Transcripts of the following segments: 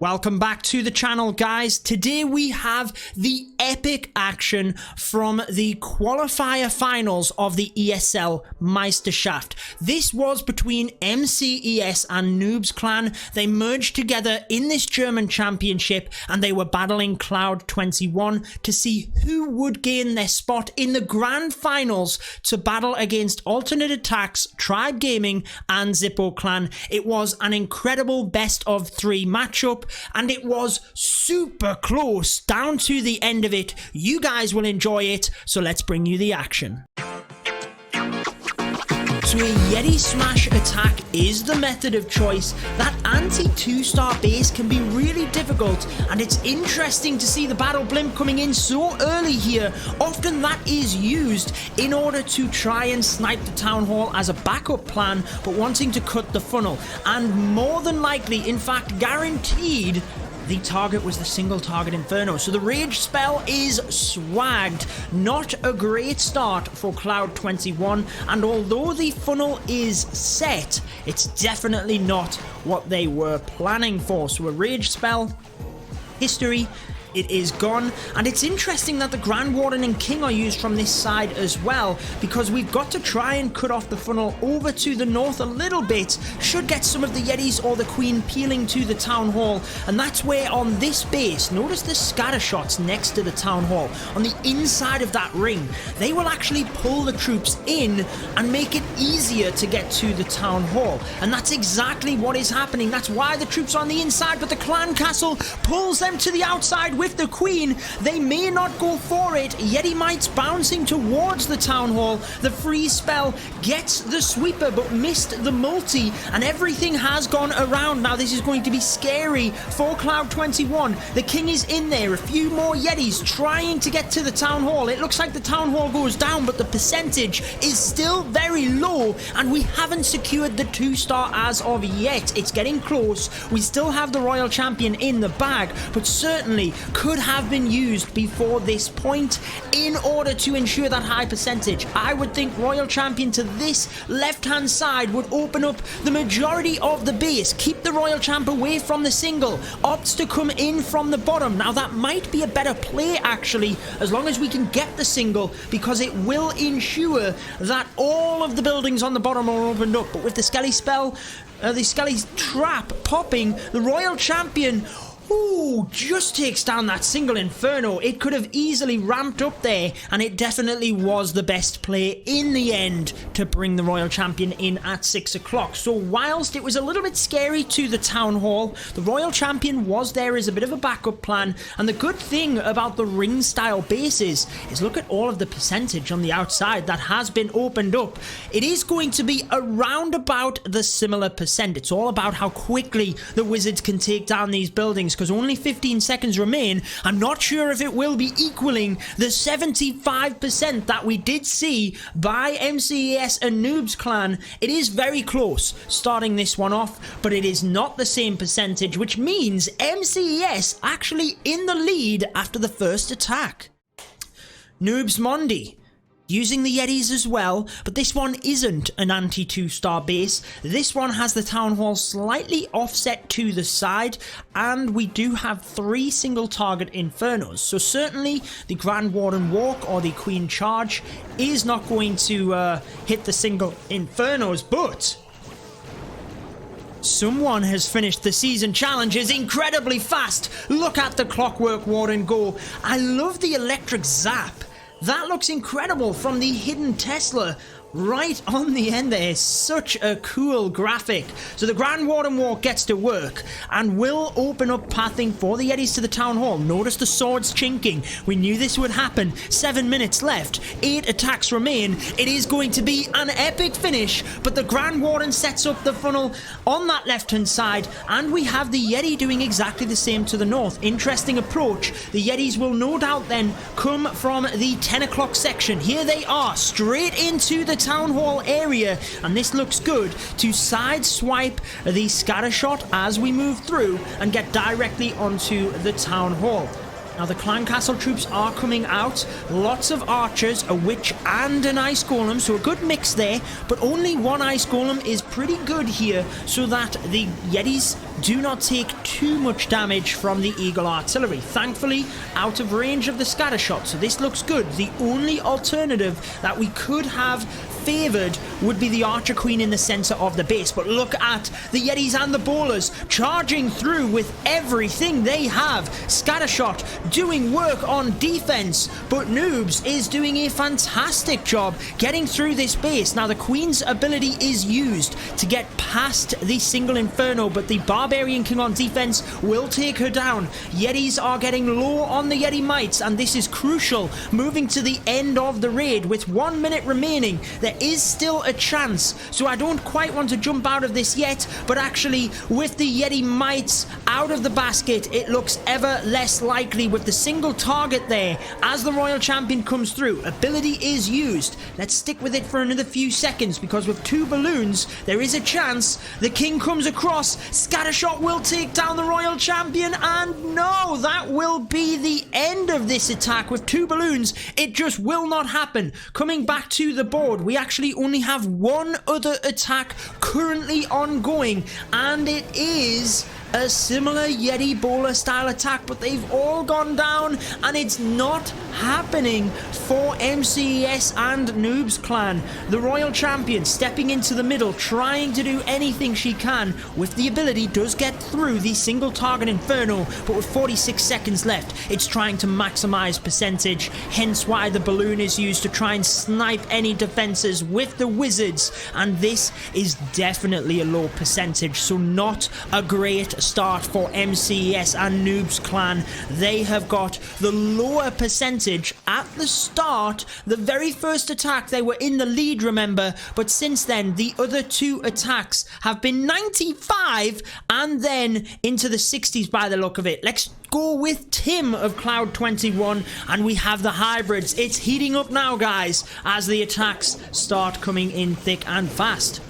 Welcome back to the channel, guys. Today we have the epic action from the qualifier finals of the ESL Meisterschaft. This was between MCES and Noobs Clan. They merged together in this German championship and they were battling Cloud21 to see who would gain their spot in the grand finals to battle against Alternate Attacks, Tribe Gaming and Zippo Clan. It was an incredible best of 3 matchup. And it was super close down to the end of it. You guys will enjoy it, so let's bring you the action. So a Yeti Smash attack is the method of choice. That anti-2-star base can be really difficult, and it's interesting to see the battle blimp coming in so early here. Often that is used in order to try and snipe the town hall as a backup plan, but wanting to cut the funnel. And more than likely, in fact guaranteed, the target was the single target Inferno. So the rage spell is swagged. Not a great start for Cloud21. And although the funnel is set, it's definitely not what they were planning for. So a rage spell, history, it is gone. And it's interesting that the Grand Warden and King are used from this side as well, because we've got to try and cut off the funnel over to the north a little bit. Should get some of the Yetis or the Queen peeling to the Town Hall. And that's where on this base, notice the scatter shots next to the Town Hall. On the inside of that ring, they will actually pull the troops in and make it easier to get to the Town Hall. And that's exactly what is happening. That's why the troops are on the inside, but the Clan Castle pulls them to the outside with the Queen. They may not go for it. Yeti Mites bouncing towards the Town Hall. The freeze spell gets the sweeper but missed the multi, and everything has gone around. Now this is going to be scary for Cloud21. The King is in there. A few more Yetis trying to get to the Town Hall. It looks like the Town Hall goes down, but the percentage is still very low, and we haven't secured the 2-star as of yet. It's getting close. We still have the Royal Champion in the bag, but certainly could have been used before this point in order to ensure that high percentage. I would think Royal Champion to this left-hand side would open up the majority of the base, keep the Royal Champ away from the single, opts to come in from the bottom. Now that might be a better play actually, as long as we can get the single, because it will ensure that all of the buildings on the bottom are opened up. But with the Skelly spell, the Skelly trap popping, the Royal Champion just takes down that single Inferno. It could have easily ramped up there, and it definitely was the best play in the end to bring the Royal Champion in at 6 o'clock. So whilst it was a little bit scary to the Town Hall, the Royal Champion was there as a bit of a backup plan. And the good thing about the ring style bases is look at all of the percentage on the outside that has been opened up. It is going to be around about the similar percent. It's all about how quickly the Wizards can take down these buildings, because only 15 seconds remain. I'm not sure if it will be equaling the 75% that we did see by MCES and Noobs Clan. It is very close starting this one off, but it is not the same percentage, which means MCES actually in the lead after the first attack. Noobs Mondi using the Yetis as well, but this one isn't an anti-2-star base. This one has the Town Hall slightly offset to the side, and we do have 3 single target Infernos. So certainly the Grand Warden Walk or the Queen Charge is not going to hit the single Infernos, but someone has finished the season challenges incredibly fast. Look at the Clockwork Warden go. I love the electric zap. That looks incredible from the hidden Tesla right on the end there. Such a cool graphic. So the Grand Warden Walk gets to work and will open up pathing for the Yetis to the Town Hall. Notice the swords chinking. We knew this would happen. 7 minutes left. 8 attacks remain. It is going to be an epic finish, but the Grand Warden sets up the funnel on that left-hand side, and we have the Yeti doing exactly the same to the north. Interesting approach. The Yetis will no doubt then come from the 10 o'clock section. Here they are, straight into the Town Hall area, and this looks good to sideswipe the scatter shot as we move through and get directly onto the Town Hall. Now the Clan Castle troops are coming out. Lots of archers, a witch and an ice golem, so a good mix there, but only one ice golem is pretty good here so that the Yetis do not take too much damage from the Eagle Artillery. Thankfully, out of range of the scatter shot, so this looks good. The only alternative that we could have favoured would be the Archer Queen in the centre of the base. But look at the Yetis and the Bowlers charging through with everything they have. Scattershot doing work on defence, but Noobs is doing a fantastic job getting through this base. Now the Queen's ability is used to get past the single Inferno, but the Barbarian King on defence will take her down. Yetis are getting low on the Yeti Mites, and this is crucial moving to the end of the raid. With 1 minute remaining, there is still a chance, so I don't quite want to jump out of this yet, but actually with the Yeti Mites out of the basket, it looks ever less likely with the single target there as the Royal Champion comes through. Ability is used. Let's stick with it for another few seconds, because with 2 balloons there is a chance. The King comes across, Scattershot will take down the Royal Champion, and no, that will be the end of this attack. With 2 balloons, it just will not happen. Coming back to the board, we actually only have one other attack currently ongoing, and it is a similar Yeti Bowler style attack, but they've all gone down, and it's not happening for MCES and Noobs Clan. The Royal Champion stepping into the middle, trying to do anything she can with the ability, does get through the single target Inferno, but with 46 seconds left, it's trying to maximize percentage, hence why the balloon is used to try and snipe any defenses with the Wizards, and this is definitely a low percentage, so not a great start for MCES and Noobs Clan. They have got the lower percentage at the start. The very first attack they were in the lead, remember, but since then the other 2 attacks have been 95 and then into the 60s by the look of it. Let's go with Tim of Cloud 21, and we have the hybrids. It's heating up now, guys, as the attacks start coming in thick and fast.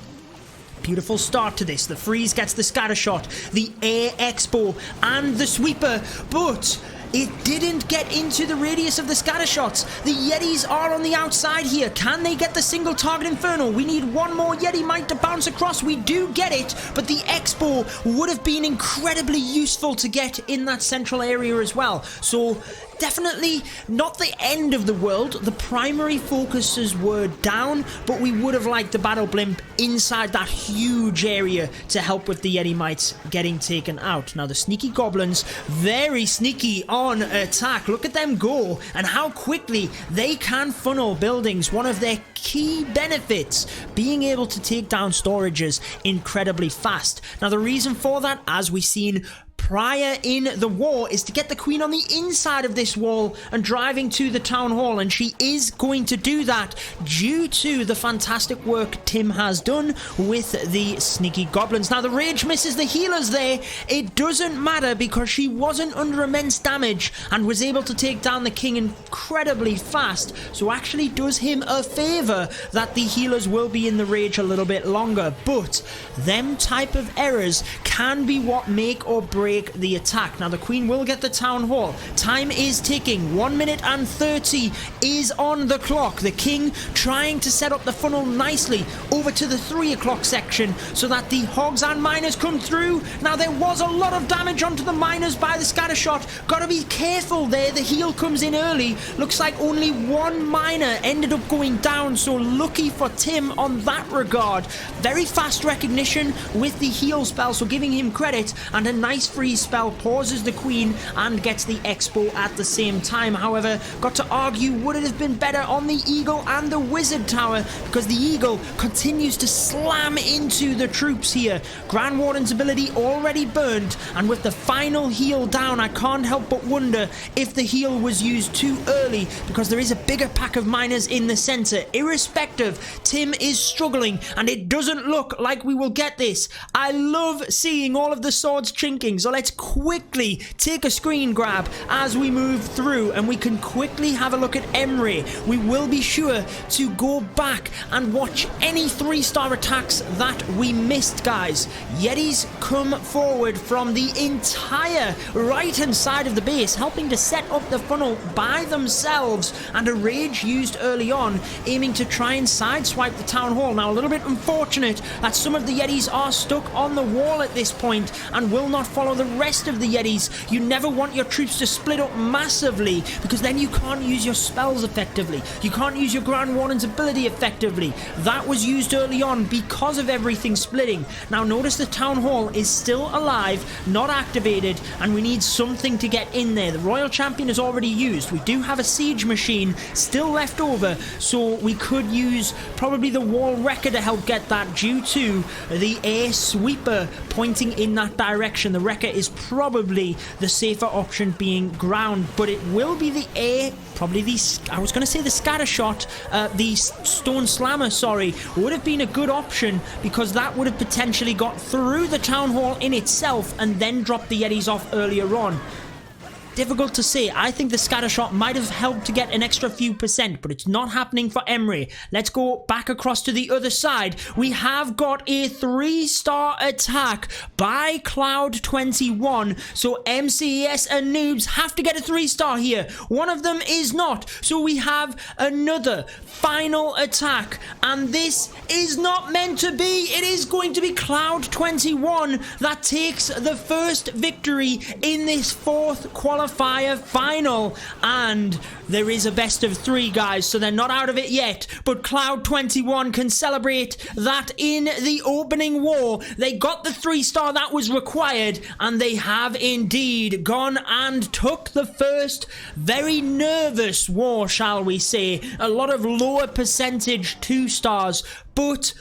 Beautiful start to this. The Freeze gets the Scattershot, the Air Expo, and the Sweeper, but it didn't get into the radius of the Scattershots. The Yetis are on the outside here. Can they get the single target Inferno? We need one more Yeti Mite to bounce across. We do get it, but the Expo would have been incredibly useful to get in that central area as well. So definitely not the end of the world. The primary focuses were down, but we would have liked the Battle Blimp inside that huge area to help with the Yeti Mites getting taken out. Now the Sneaky Goblins, very sneaky on attack. Look at them go and how quickly they can funnel buildings. One of their key benefits, being able to take down storages incredibly fast. Now the reason for that, as we've seen prior in the war, is to get the Queen on the inside of this wall and driving to the town hall, and she is going to do that due to the fantastic work Tim has done with the Sneaky Goblins. Now the Rage misses the healers there. It doesn't matter because she wasn't under immense damage and was able to take down the King incredibly fast, so actually does him a favour that the healers will be in the Rage a little bit longer. But them type of errors can be what make or break the attack. Now the Queen will get the town hall. Time is ticking. 1 minute and 30 is on the clock. The King trying to set up the funnel nicely over to the 3 o'clock section so that the Hogs and Miners come through. Now there was a lot of damage onto the Miners by the Scattershot. Gotta be careful there. The heal comes in early. Looks like only 1 Miner ended up going down, so lucky for Tim on that regard. Very fast recognition with the heal spell, so giving him credit, and a nice freeze spell pauses the Queen and gets the Expo at the same time. However, got to argue, would it have been better on the Eagle and the Wizard Tower, because the Eagle continues to slam into the troops here. Grand Warden's ability already burned, and with the final heal down, I can't help but wonder if the heal was used too early, because there is a bigger pack of miners in the center. Irrespective, Tim is struggling, and it doesn't look like we will get this. I love seeing all of the swords chinking, so let's quickly take a screen grab as we move through, and we can quickly have a look at Emre. We will be sure to go back and watch any 3-star attacks that we missed, guys. Yetis come forward from the entire right-hand side of the base, helping to set up the funnel by themselves, and a rage used early on, aiming to try and sideswipe the town hall. Now, a little bit unfortunate that some of the Yetis are stuck on the wall at this point and will not follow the rest of the Yetis. You never want your troops to split up massively, because then you can't use your spells effectively. You can't use your Grand Warden's ability effectively. That was used early on because of everything splitting. Now, notice the town hall is still alive, not activated, and we need something to get in there. The Royal Champion is already used. We do have a siege machine still left over, so we could use probably the wall wrecker to help get that, due to the air sweeper pointing in that direction. The wrecker is probably the safer option, being ground, but it will be the air, probably the, I was going to say the scatter shot, the stone slammer, sorry, would have been a good option, because that would have potentially got through the town hall in itself and then dropped the Yetis off earlier on. Difficult to say. I think the scatter shot might have helped to get an extra few percent, but it's not happening for Emre. Let's go back across to the other side. We have got a 3-star attack by Cloud21, so MCES and Noobs have to get a 3-star here. One of them is not, so we have another final attack, and this is not meant to be. It is going to be Cloud21 that takes the first victory in this 4th qualifier final, and there is a best of 3, guys, so they're not out of it yet, but Cloud21 can celebrate that in the opening war. They got the 3-star that was required, and they have indeed gone and took the first very nervous war, shall we say. A lot of lower percentage 2-stars, but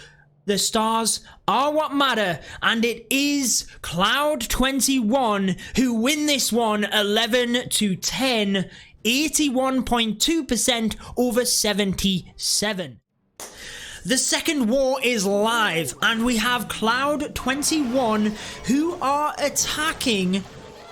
the stars are what matter, and it is Cloud21 who win this one 11-10, 81.2% over 77. The second war is live, and we have Cloud21 who are attacking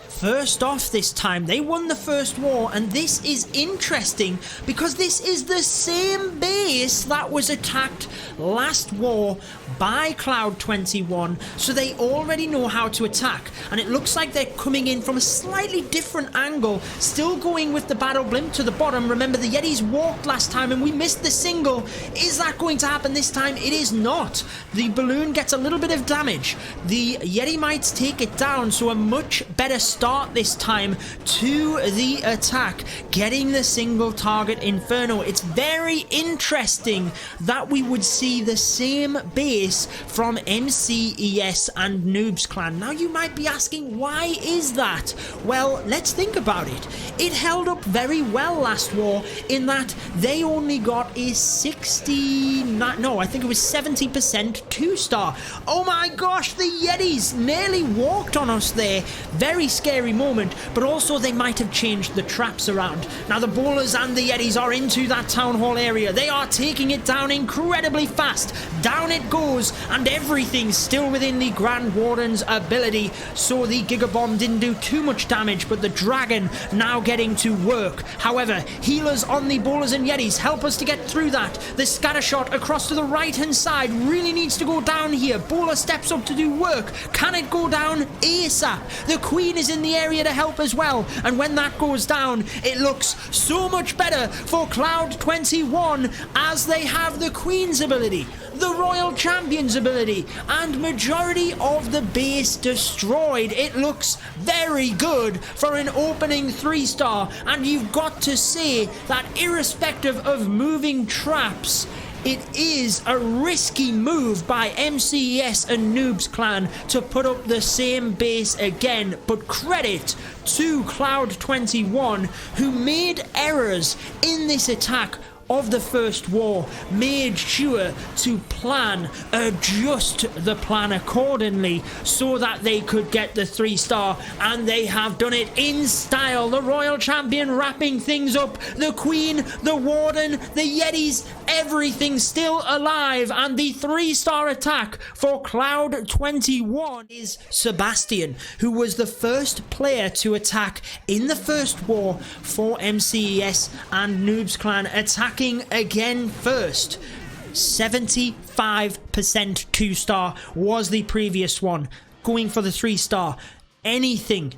first off this time. They won the first war, and this is interesting because this is the same base that was attacked last war by Cloud21, so they already know how to attack, and it looks like they're coming in from a slightly different angle, still going with the battle blimp to the bottom. Remember, the Yetis walked last time and we missed the single. Is that going to happen this time? It is not. The balloon gets a little bit of damage. The Yeti might take it down, so a much better start this time to the attack, getting the single target Inferno. It's very interesting that we would see the same base from MCES and Noobs Clan. Now you might be asking, why is that? Well, let's think about it. It held up very well last war in that they only got a 70% 2-star. Oh my gosh, the Yetis nearly walked on us there. Very scary moment, but also they might have changed the traps around. Now the bowlers and the Yetis are into that town hall area. They are taking it down incredibly fast. Down it goes, and everything's still within the Grand Warden's ability, so the Gigabomb didn't do too much damage, but the Dragon now getting to work. However, healers on the bowlers and Yetis help us to get through that. The scatter shot across to the right hand side really needs to go down here. Bowler steps up to do work. Can it go down ASAP? The Queen is in the area to help as well, and when that goes down, it looks so much better for Cloud21, as they have the Queen's ability, the Royal Champion's ability, and majority of the base destroyed. It looks very good for an opening 3-star, and you've got to say that irrespective of moving traps, it is a risky move by MCES and Noobs Clan to put up the same base again, but credit to Cloud21, who made errors in this attack of the first war, made sure to adjust the plan accordingly so that they could get the 3-star, and they have done it in style. The Royal Champion wrapping things up, the Queen, the Warden, the Yetis, everything still alive, and the 3-star attack for Cloud 21 is Sebastian, who was the first player to attack in the first war for MCES and Noobs Clan, attacking again first. 75% 2-star was the previous one. Going for the 3-star. Anything,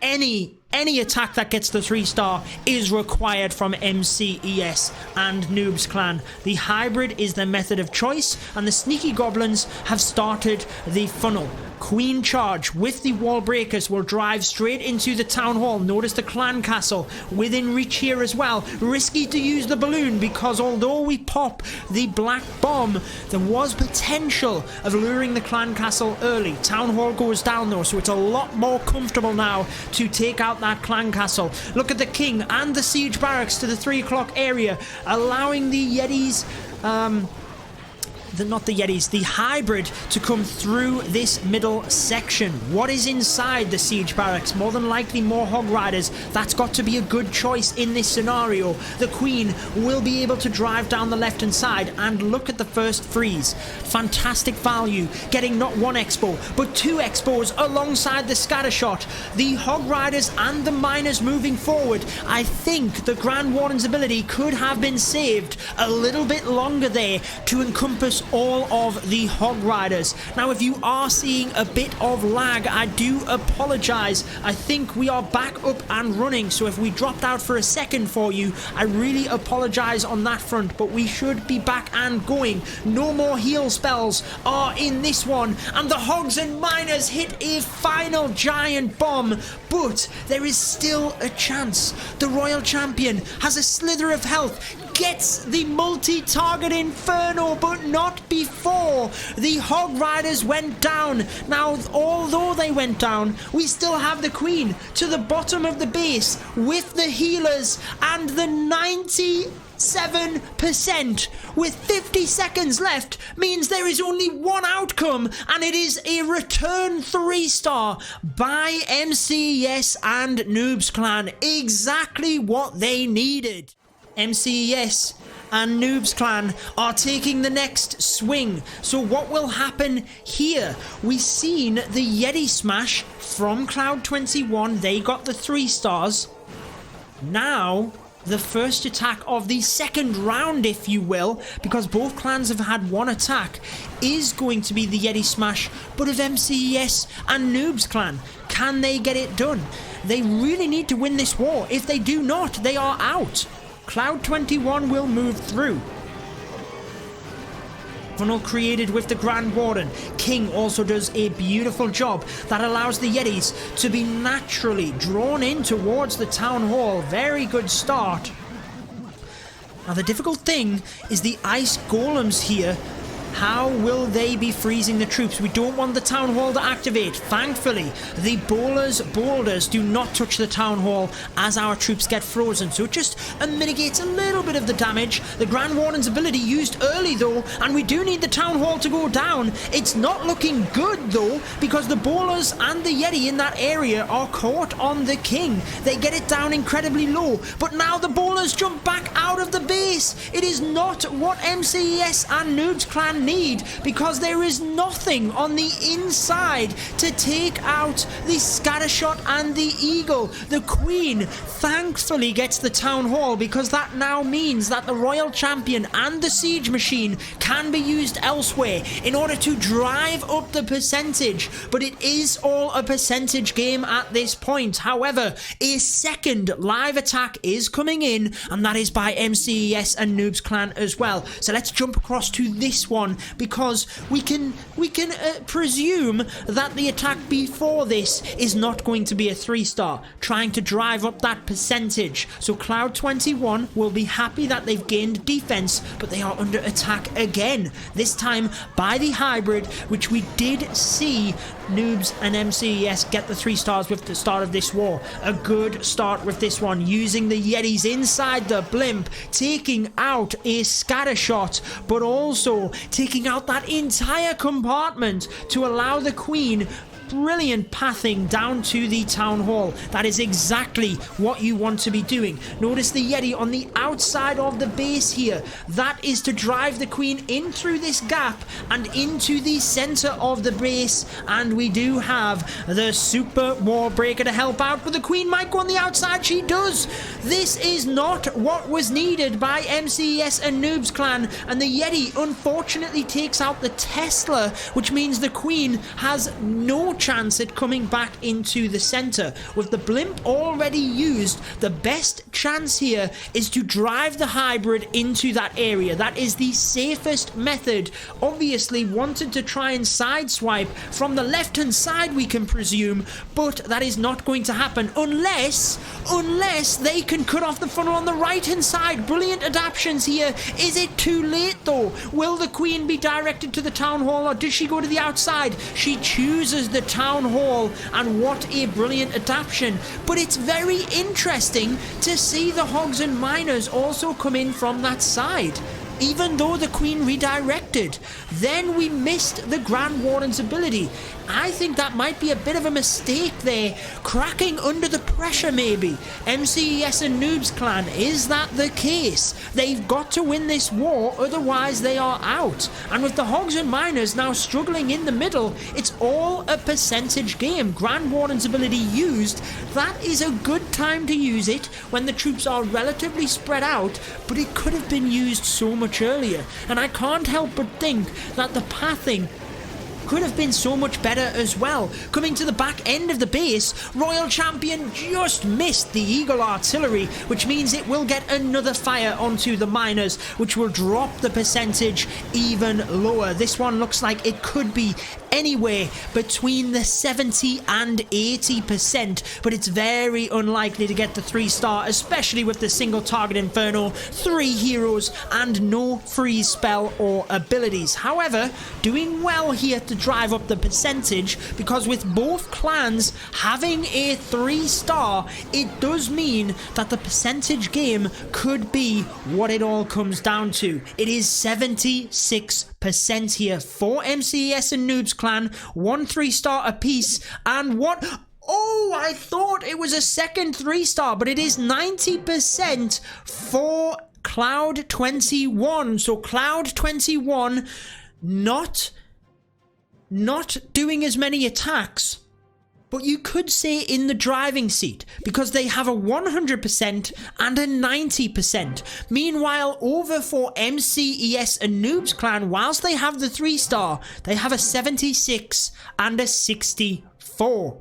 any attack that gets the 3-star is required from MCES and Noobs Clan. The hybrid is their method of choice, and the sneaky goblins have started the funnel. Queen charge with the wall breakers will drive straight into the town hall. Notice the clan castle within reach here as well. Risky to use the balloon, because although we pop the black bomb, there was potential of luring the clan castle early. Town hall goes down though, so it's a lot more comfortable now to take out that clan castle. Look at the king and the siege barracks to the 3 o'clock area, allowing the Yetis, the hybrid to come through this middle section. What is inside the siege barracks? More than likely more hog riders. That's got to be a good choice in this scenario. The queen will be able to drive down the left hand side, and look at the first freeze. Fantastic value, getting not 1 expo but 2 expos alongside the scatter shot. The hog riders and the miners moving forward. I think the Grand Warden's ability could have been saved a little bit longer there to encompass all of the hog riders. Now, if you are seeing a bit of lag, I do apologize. I think we are back up and running, so if we dropped out for a second for you, I really apologize on that front, but we should be back and going. No more heal spells are in this one, and the hogs and miners hit a final giant bomb, but there is still a chance. The royal champion has a slither of health, gets the multi-target inferno, but not before the hog riders went down. Now, although they went down, we still have the queen to the bottom of the base with the healers and the 97% with 50 seconds left means there is only one outcome, and it is a return 3-star by MCES and Noobs Clan. Exactly what they needed. MCES and Noobs Clan are taking the next swing. So what will happen here? We've seen the Yeti smash from Cloud 21. They got the 3 stars. Now the first attack of the second round, if you will, because both clans have had 1 attack, is going to be the Yeti smash, but of MCES and Noobs Clan. Can they get it done? They really need to win this war. If they do not, they are out. Cloud 21 will move through. Funnel created with the Grand Warden. King also does a beautiful job that allows the Yetis to be naturally drawn in towards the town hall. Very good start. Now the difficult thing is the ice golems here. How will they be freezing the troops? We don't want the town hall to activate. Thankfully, the boulders do not touch the town hall as our troops get frozen, so it just mitigates a little bit of the damage. The Grand Warden's ability used early though, and we do need the town hall to go down. It's not looking good though, because the boulders and the Yeti in that area are caught on the king. They get it down incredibly low, but now the boulders jump back out of the base. It is not what MCES and Noobs Clan need, because there is nothing on the inside to take out the scattershot and the eagle. The queen thankfully gets the town hall, because that now means that the royal champion and the siege machine can be used elsewhere in order to drive up the percentage, but it is all a percentage game at this point. However, a second live attack is coming in, and that is by MCES and Noobs Clan as well. So let's jump across to this one, because we can presume that the attack before this is not going to be a 3-star, trying to drive up that percentage. So Cloud 21 will be happy that they've gained defense, but they are under attack again, this time by the hybrid, which we did see Noobs and MCES get the 3 stars with the start of this war. A good start with this one, using the Yetis inside the blimp, taking out a scatter shot, but also taking out that entire compartment to allow the queen brilliant pathing down to the town hall. That is exactly what you want to be doing. Notice the Yeti on the outside of the base here. That is to drive the queen in through this gap and into the center of the base, and we do have the super wall breaker to help out, but the queen might go on the outside. She does. This is not what was needed by MCES and Noobs Clan, and the Yeti unfortunately takes out the Tesla, which means the queen has no chance at coming back into the center. With the blimp already used, the best chance here is to drive the hybrid into that area. That is the safest method. Obviously wanted to try and sideswipe from the left hand side, we can presume, but that is not going to happen unless they can cut off the funnel on the right hand side. Brilliant adaptions here. Is it too late though? Will the queen be directed to the town hall, or does she go to the outside? She chooses the town hall, and what a brilliant adaption. But it's very interesting to see the hogs and miners also come in from that side, even though the queen redirected. Then we missed the Grand Warden's ability. I think that might be a bit of a mistake there. Cracking under the pressure maybe. MCES and Noobs Clan, is that the case? They've got to win this war, otherwise they are out. And with the hogs and miners now struggling in the middle, it's all a percentage game. Grand Warden's ability used, that is a good time to use it when the troops are relatively spread out, but it could have been used so much earlier. And I can't help but think that the pathing could have been so much better as well. Coming to the back end of the base, Royal Champion just missed the Eagle Artillery, which means it will get another fire onto the miners, which will drop the percentage even lower. This one looks like it could be anywhere between the 70 and 80%, but it's very unlikely to get the 3-star, especially with the single target Inferno, 3 heroes, and no freeze spell or abilities. However, doing well here to drive up the percentage, because with both clans having a 3-star, it does mean that the percentage game could be what it all comes down to. It is 76% here for MCES and Noobs Clan, 1 3-star apiece, and what? Oh, I thought it was a second 3-star, but it is 90% for Cloud 21. So Cloud 21 not doing as many attacks, but you could say in the driving seat, because they have a 100% and a 90%. Meanwhile, over for MCES and Noobs Clan, whilst they have the 3-star, they have a 76 and a 64.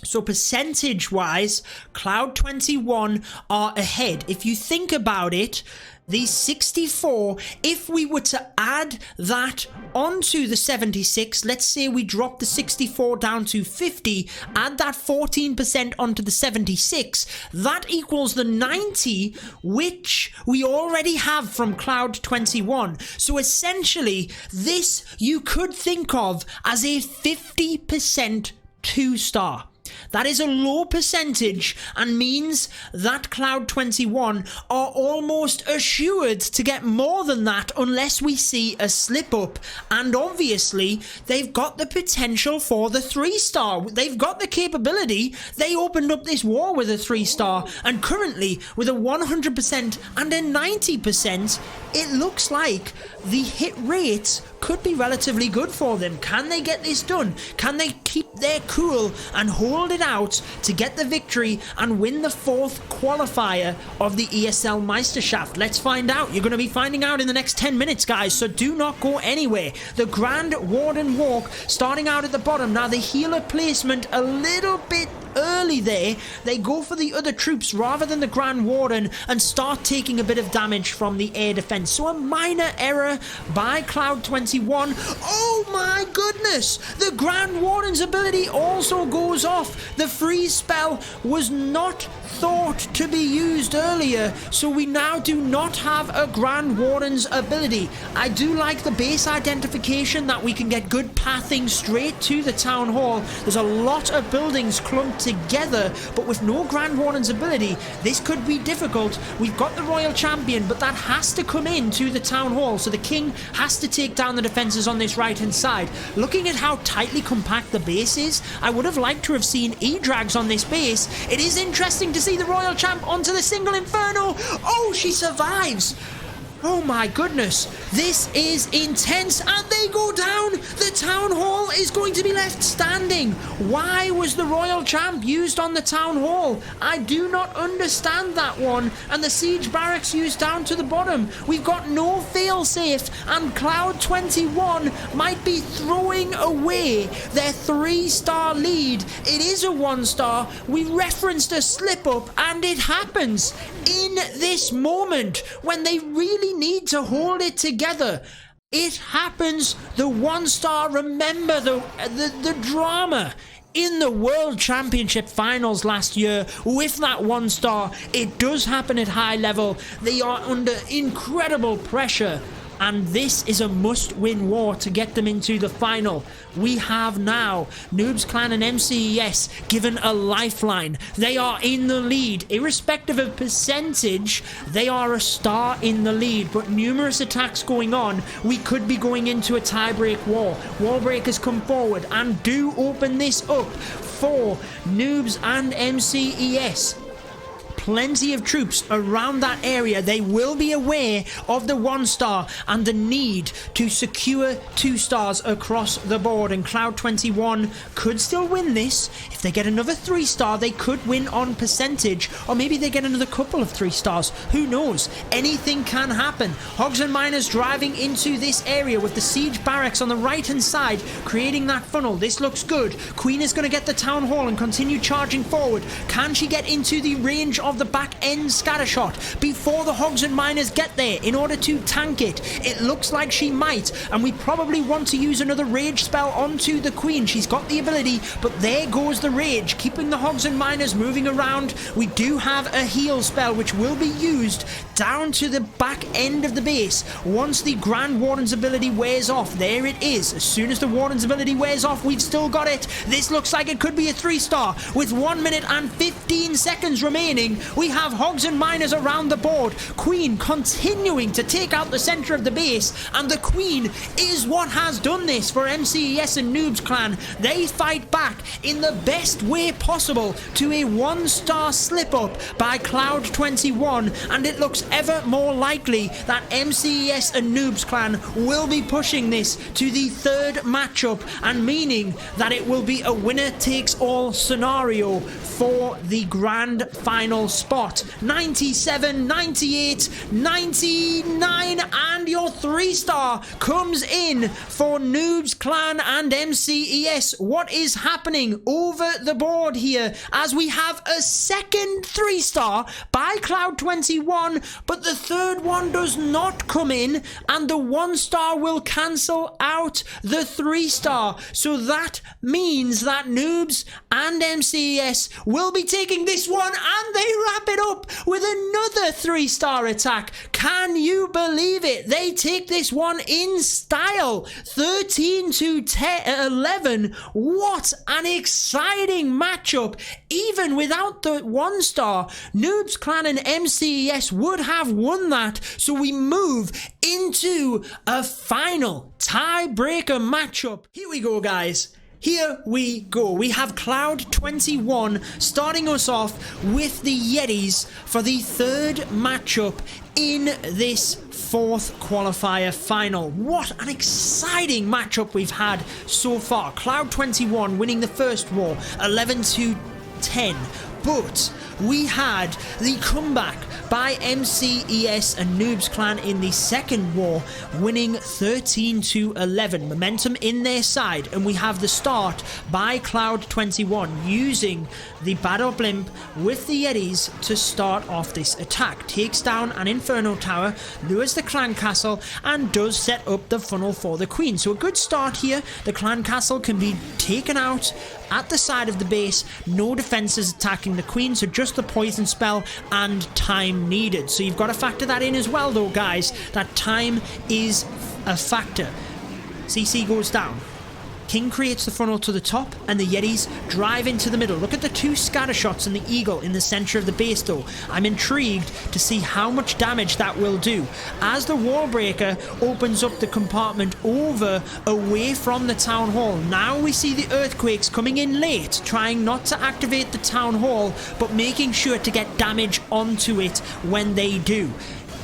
So percentage-wise, Cloud 21 are ahead. If you think about it, the 64, if we were to add that onto the 76, let's say we drop the 64 down to 50, add that 14% onto the 76, that equals the 90, which we already have from Cloud 21. So essentially, this you could think of as a 50% 2-star. That is a low percentage and means that Cloud 21 are almost assured to get more than that unless we see a slip up. And obviously, they've got the potential for the 3-star. They've got the capability. They opened up this war with a 3-star, and currently with a 100% and a 90%, it looks like the hit rates could be relatively good for them. Can they get this done? Can they keep their cool and hold it out to get the victory and win the 4th qualifier of the ESL Meisterschaft? Let's find out. You're going to be finding out in the next 10 minutes, guys, so do not go anywhere. The Grand Warden walk starting out at the bottom. Now the healer placement a little bit early there. They go for the other troops rather than the Grand Warden and start taking a bit of damage from the air defense. So a minor error by Cloud 21. Oh my goodness! The Grand Warden's ability also goes off. The freeze spell was not thought to be used earlier, so we now do not have a Grand Warden's ability. I do like the base identification that we can get good pathing straight to the town hall. There's a lot of buildings clumped together, but with no Grand Warden's ability, this could be difficult. We've got the Royal Champion, but that has to come into the Town Hall, so the King has to take down the defenses on this right-hand side. Looking at how tightly compact the base is, I would have liked to have seen E-Drags on this base. It is interesting to see the Royal Champ onto the single Inferno. Oh, she survives. Oh my goodness, this is intense, and they go down. The Town Hall is going to be left standing. Why was the Royal Champ used on the Town Hall? I do not understand that one. And the Siege Barracks used down to the bottom. We've got no failsafe, and Cloud 21 might be throwing away their 3-star lead. It is a 1-star. We referenced a slip-up, and it happens in this moment when they really need to hold it together. It happens. The 1-star, remember the drama in the World Championship finals last year with that 1-star. It does happen at high level. They are under incredible pressure, and this is a must-win war to get them into the final. We have now Noobs Clan and MCES given a lifeline. They are in the lead. Irrespective of percentage, they are a star in the lead, but numerous attacks going on. We could be going into a tie-break war. Wall breakers come forward and do open this up for Noobs and MCES. Plenty of troops around that area. They will be aware of the 1-star and the need to secure 2 stars across the board, and Cloud 21 could still win this. If they get another 3-star, they could win on percentage, or maybe they get another couple of 3 stars. Who knows? Anything can happen. Hogs and Miners driving into this area with the Siege Barracks on the right hand side, creating that funnel. This looks good. Queen is going to get the Town Hall and continue charging forward. Can she get into the range of the back end scattershot before the Hogs and Miners get there in order to tank it? It looks like she might, and we probably want to use another rage spell onto the Queen. She's got the ability, but there goes the rage, keeping the Hogs and Miners moving around. We do have a heal spell which will be used down to the back end of the base once the Grand Warden's ability wears off. There it is. As soon as the Warden's ability wears off, we've still got it. This looks like it could be a 3-star with 1 minute and 15 seconds remaining. We have Hogs and Miners around the board. Queen continuing to take out the center of the base, and the Queen is what has done this for MCES and Noobs Clan. They fight back in the best way possible to a 1-star slip up by Cloud 21, and it looks ever more likely that MCES and Noobs Clan will be pushing this to the 3rd matchup, and meaning that it will be a winner takes all scenario for the grand final spot. 97, 98, 99, and your 3-star comes in for Noobs Clan and MCES. What is happening over the board here as we have a second 3-star by Cloud 21, but the 3rd one does not come in, and the 1-star will cancel out the 3-star. So that means that Noobs and MCES will be taking this one, and they wrap it up with another 3-star attack. Can you believe it? They take this one in style. 13 to 11. What an exciting matchup. Even without the 1-star, Noobs Clan and MCES would have won that. So we move into a final tiebreaker matchup. Here we go, guys. Here we go. We have Cloud 21 starting us off with the Yetis for the 3rd matchup in this 4th qualifier final. What an exciting matchup we've had so far. Cloud 21 winning the first war 11 to 10. But we had the comeback by MCES and Noobs Clan in the second war, winning 13 to 11. Momentum in their side, and we have the start by Cloud 21 using the Battle Blimp with the Yetis to start off this attack. Takes down an Inferno Tower, lures the Clan Castle, and does set up the funnel for the Queen. So a good start here. The Clan Castle can be taken out at the side of the base. No defenses attacking the Queen, so just the poison spell and time needed. So you've got to factor that in as well, though, guys. That time is a factor. CC goes down. King creates the funnel to the top, and the Yetis drive into the middle. Look at the two scatter shots and the Eagle in the center of the base though. I'm intrigued to see how much damage that will do. As the wall breaker opens up the compartment over, away from the town hall. Now we see the earthquakes coming in late, trying not to activate the town hall, but making sure to get damage onto it when they do.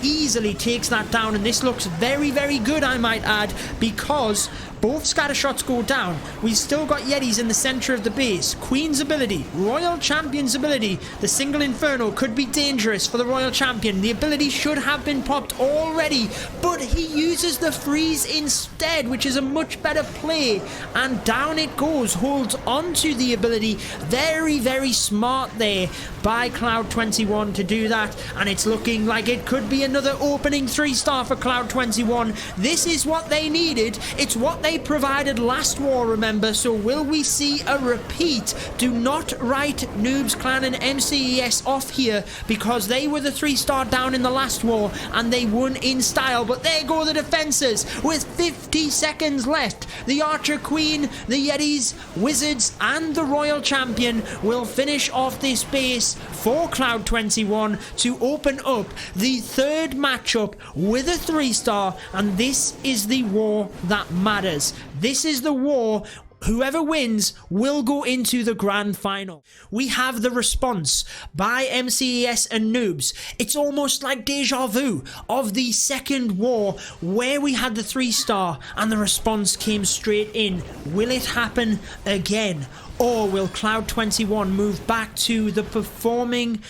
Easily takes that down, and this looks very, very good, I might add, because both scatter shots go down. We've still got Yetis in the center of the base. Queen's ability, Royal Champion's ability. The single Inferno could be dangerous for the Royal Champion. The ability should have been popped already, but he uses the freeze instead, which is a much better play. And down it goes, holds onto the ability. Very, very smart there by Cloud21 to do that. And it's looking like it could be another opening 3-star for Cloud21. This is what they needed. It's what they provided last war, remember, so will we see a repeat? Do not write Noobs Clan and MCES off here, because they were the 3-star down in the last war and they won in style. But there go the defenses with 50 seconds left. The Archer Queen, the Yetis, Wizards and the Royal Champion will finish off this base for Cloud21 to open up the third matchup with a 3-star, and this is the war that matters. This is the war. Whoever wins will go into the grand final. We have the response by MCES and Noobs. It's almost like deja vu of the second war where we had the 3-star and the response came straight in. Will it happen again? Or will Cloud21 move back to the performing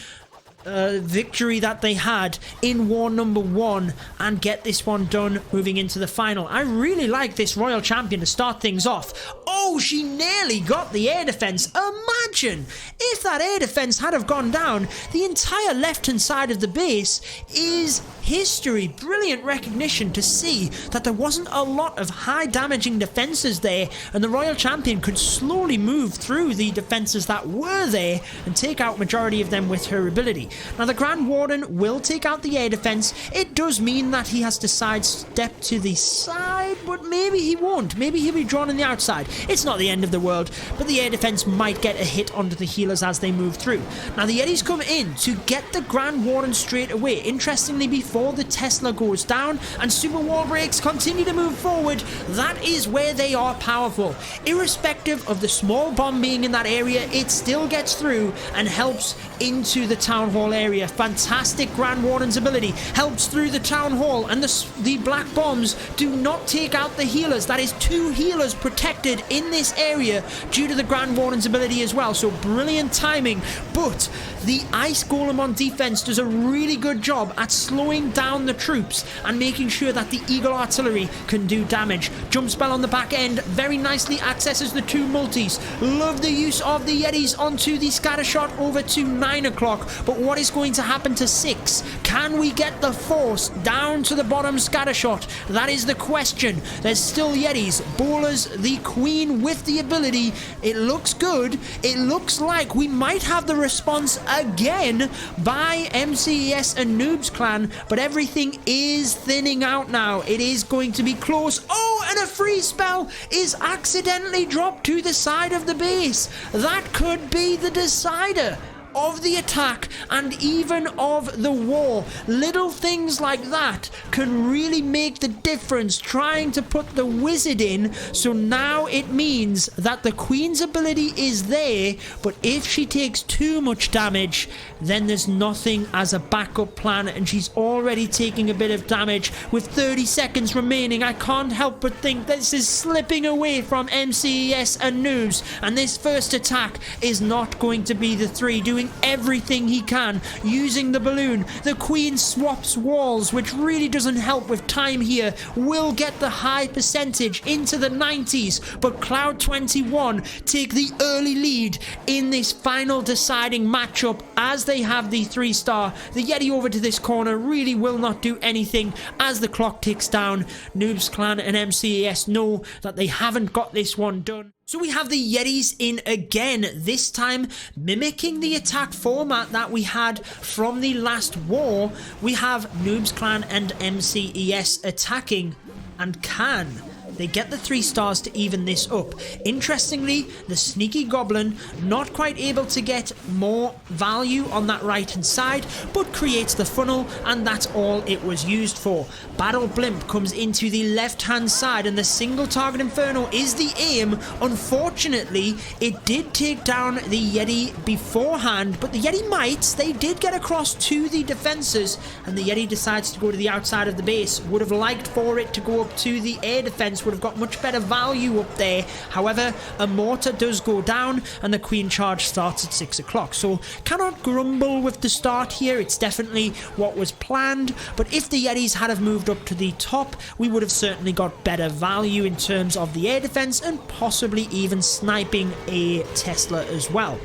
victory that they had in war number 1 and get this one done moving into the final? I really like this Royal Champion to start things off. Oh, she nearly got the air defense. Imagine if that air defense had have gone down. The entire left hand side of the base is history. Brilliant recognition to see that there wasn't a lot of high damaging defenses there, and the Royal Champion could slowly move through the defenses that were there and take out majority of them with her ability. Now the Grand Warden will take out the air defense. It does mean that he has to sidestep to the side, but maybe he won't. Maybe he'll be drawn on the outside. It's not the end of the world, but the air defense might get a hit onto the healers as they move through. Now the Yetis come in to get the Grand Warden straight away. Interestingly, before the Tesla goes down and super wall breaks continue to move forward, that is where they are powerful. Irrespective of the small bomb being in that area, it still gets through and helps into the town hall area. Fantastic Grand Warden's ability helps through the town hall, and the black bombs do not take out the healers. That is 2 healers protected in this area due to the Grand Warden's ability as well, so brilliant timing. But the Ice Golem on defense does a really good job at slowing down the troops and making sure that the Eagle Artillery can do damage. Jump spell on the back end very nicely accesses the 2 multis. Love the use of the Yetis onto the scatter shot over to 9 o'clock, but what is going to happen to 6? Can we get the force down to the bottom scatter shot? That is the question. There's still Yetis. Bowlers, the Queen with the ability. It looks good. It looks like we might have the response again by MCES and Noobs Clan, but everything is thinning out now. It is going to be close. Oh, and a free spell is accidentally dropped to the side of the base. That could be the decider of the attack and even of the war. Little things like that can really make the difference, trying to put the wizard in. So now it means that the Queen's ability is there, but if she takes too much damage, then there's nothing as a backup plan, and she's already taking a bit of damage with 30 seconds remaining. I can't help but think this is slipping away from MCES and Noobs, and this first attack is not going to be the 3 doing everything he can using the balloon. The Queen swaps walls, which really doesn't help with time here. Will get the high percentage into the 90s, but Cloud21 take the early lead in this final deciding matchup as they have the 3-star. The Yeti over to this corner really will not do anything as the clock ticks down. Noobs Clan and MCES know that they haven't got this one done. So we have the Yetis in again, this time mimicking the attack format that we had from the last war. We have Noobs Clan and MCES attacking, and can They get the 3 stars to even this up. Interestingly, the sneaky goblin not quite able to get more value on that right hand side, but creates the funnel, and that's all it was used for. Battle Blimp comes into the left hand side, and the single target Inferno is the aim. Unfortunately, it did take down the Yeti beforehand, but the Yeti mites, they did get across to the defenses, and the Yeti decides to go to the outside of the base. Would have liked for it to go up to the air defense, would have got much better value up there. However, a mortar does go down, and the queen charge starts at 6 o'clock. So cannot grumble with the start here. It's definitely what was planned, but if the Yetis had have moved up to the top, we would have certainly got better value in terms of the air defense and possibly even sniping a Tesla as well.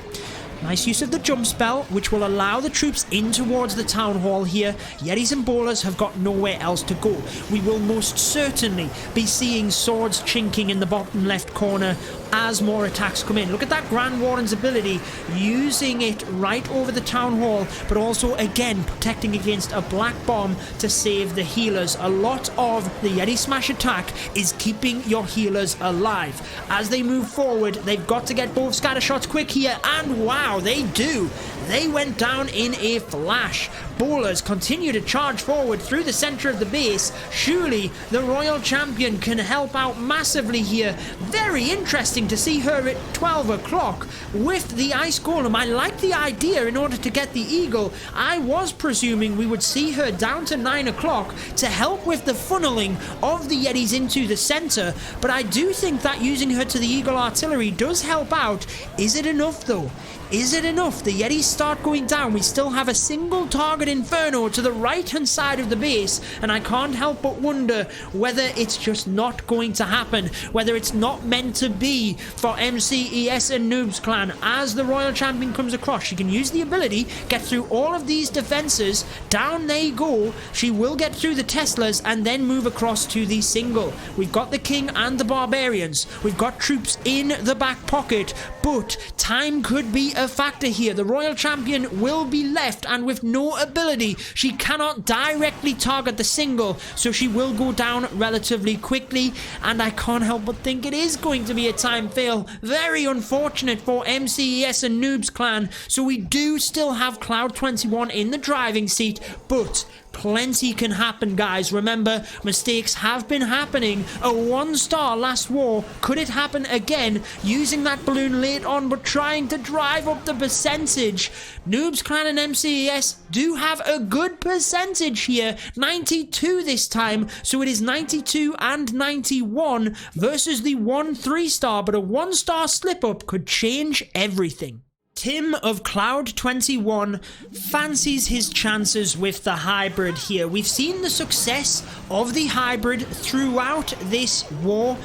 Nice use of the jump spell, which will allow the troops in towards the town hall here. Yetis and bowlers have got nowhere else to go. We will most certainly be seeing swords chinking in the bottom left corner as more attacks come in. Look at that Grand Warden's ability, using it right over the town hall, but also again protecting against a black bomb to save the healers. A lot of the Yeti Smash attack is keeping your healers alive. As they move forward, they've got to get both scatter shots quick here, and wow, they do. They went down in a flash. Bowlers continue to charge forward through the center of the base. Surely the Royal Champion can help out massively here. Very interesting to see her at 12 o'clock with the Ice Golem. I like the idea in order to get the Eagle. I was presuming we would see her down to 9 o'clock to help with the funneling of the Yetis into the center, but I do think that using her to the Eagle Artillery does help out. Is it enough though? Is it enough? The Yetis start going down. We still have a single target Inferno to the right hand side of the base, and I can't help but wonder whether it's just not going to happen, whether it's not meant to be for MCES and Noobs Clan. As the Royal Champion comes across, she can use the ability, get through all of these defenses, down they go. She will get through the Teslas and then move across to the single. We've got the King and the Barbarians. We've got troops in the back pocket, but time could be a factor here. The Royal Champion will be left, and with no ability, she cannot directly target the single, so she will go down relatively quickly, and I can't help but think it is going to be a time fail. Very unfortunate for MCES and Noobs Clan. So we do still have Cloud21 in the driving seat, but plenty can happen, guys. Remember, mistakes have been happening. A 1-star last war. Could it happen again? Using that balloon late on, but trying to drive up the percentage. Noobs Clan and MCES do have a good percentage here. 92 this time. So it is 92 and 91 versus the 1 3-star. But a 1-star slip-up could change everything. Tim of Cloud21 fancies his chances with the hybrid here. We've seen the success of the hybrid throughout this war,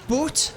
but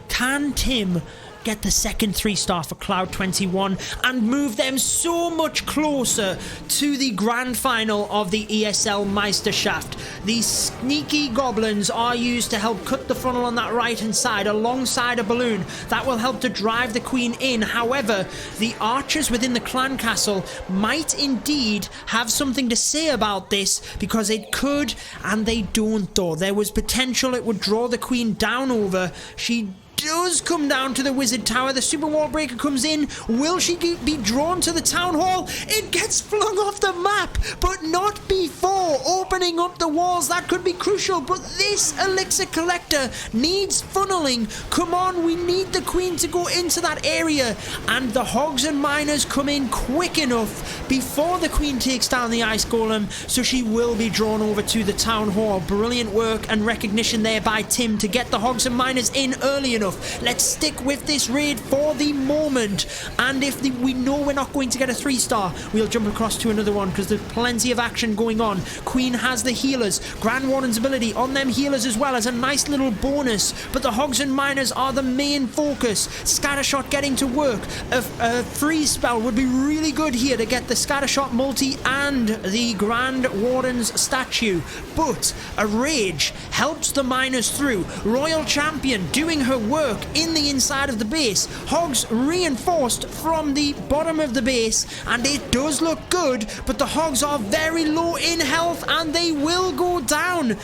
can Tim get the second 3-star for Cloud21 and move them so much closer to the grand final of the ESL Meisterschaft? These sneaky goblins are used to help cut the funnel on that right hand side alongside a balloon. That will help to drive the queen in. However, the archers within the clan castle might indeed have something to say about this, because it could, and they don't though. There was potential it would draw the queen down over. She does come down to the wizard tower. The super wall breaker comes in. Will she be drawn to the town hall? It gets flung off the map, but not before opening up the walls. That could be crucial, but this elixir collector needs funneling. Come on, we need the queen to go into that area, and the hogs and miners come in quick enough before the queen takes down the ice golem, so she will be drawn over to the town hall. Brilliant work and recognition there by Tim to get the hogs and miners in early enough. Let's stick with this raid for the moment, and if we know we're not going to get a 3-star, we'll jump across to another one, because there's plenty of action going on. Queen has the healers. Grand Warden's ability on them healers as well as a nice little bonus, but the hogs and miners are the main focus. Scattershot getting to work. A freeze spell would be really good here to get the Scattershot multi and the Grand Warden's statue, but a rage helps the miners through. Royal Champion doing her work in the inside of the base. Hogs reinforced from the bottom of the base, and it does look good, but the hogs are very low in health and they will go down.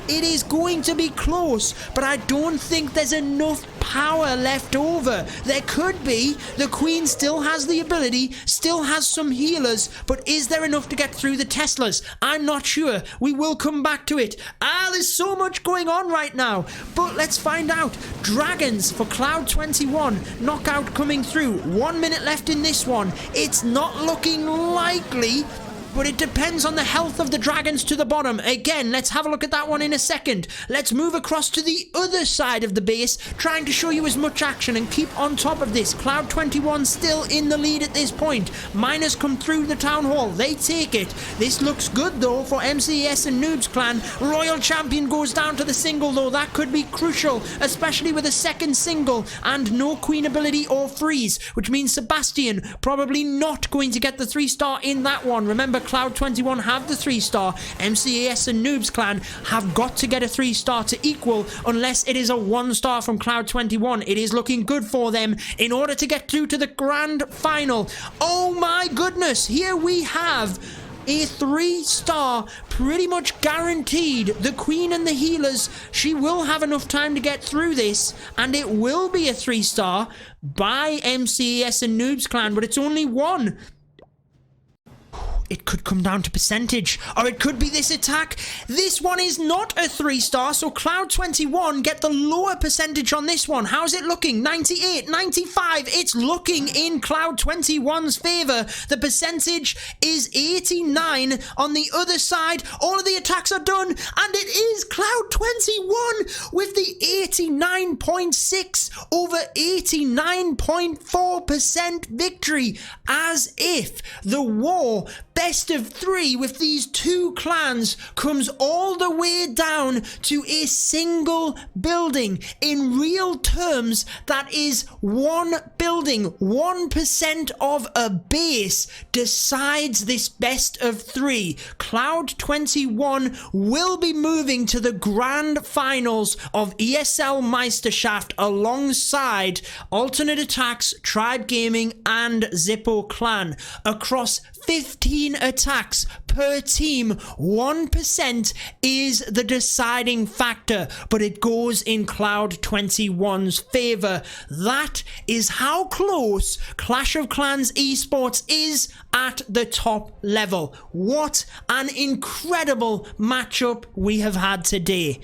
It is going to be close, but I don't think there's enough power left over. There could be. The Queen still has the ability, still has some healers, but is there enough to get through the Teslas? I'm not sure. We will come back to it. There's so much going on right now, but let's find out. Dragons for Cloud 21. Knockout coming through. 1 minute left in this one. It's not looking likely, but it depends on the health of the dragons to the bottom. Again, let's have a look at that one in a second. Let's move across to the other side of the base, trying to show you as much action and keep on top of this. Cloud 21 still in the lead at this point. Miners come through the town hall. They take it. This looks good, though, for MCES and Noobs Clan. Royal Champion goes down to the single, though. That could be crucial, especially with a second single and no Queen ability or freeze, which means Sebastian probably not going to get the 3-star in that one. Remember, Cloud 21 have the 3-star. MCES and Noobs Clan have got to get a 3-star to equal, unless it is a 1-star from Cloud 21. It is looking good for them in order to get through to the grand final. Oh my goodness, here we have a 3-star, pretty much guaranteed. The Queen and the healers, she will have enough time to get through this, and it will be a 3-star by MCES and Noobs Clan, but it's only one. It could come down to percentage, or it could be this attack. This one is not a 3-star, so Cloud 21 get the lower percentage on this one. How's it looking? 98, 95. It's looking in Cloud 21's favor. The percentage is 89 on the other side. All of the attacks are done, and it is Cloud 21 with the 89.6 over 89.4% victory, as if the war best of 3 with these two clans comes all the way down to a single building. In real terms, that is one building. 1% of a base decides this best of 3. Cloud 21 will be moving to the grand finals of ESL Meisterschaft alongside Alternate Attacks, Tribe Gaming and Zippo Clan. Across 15 attacks per team, 1% is the deciding factor, but it goes in Cloud 21's favor. That is how close Clash of Clans esports is at the top level. What an incredible matchup we have had today.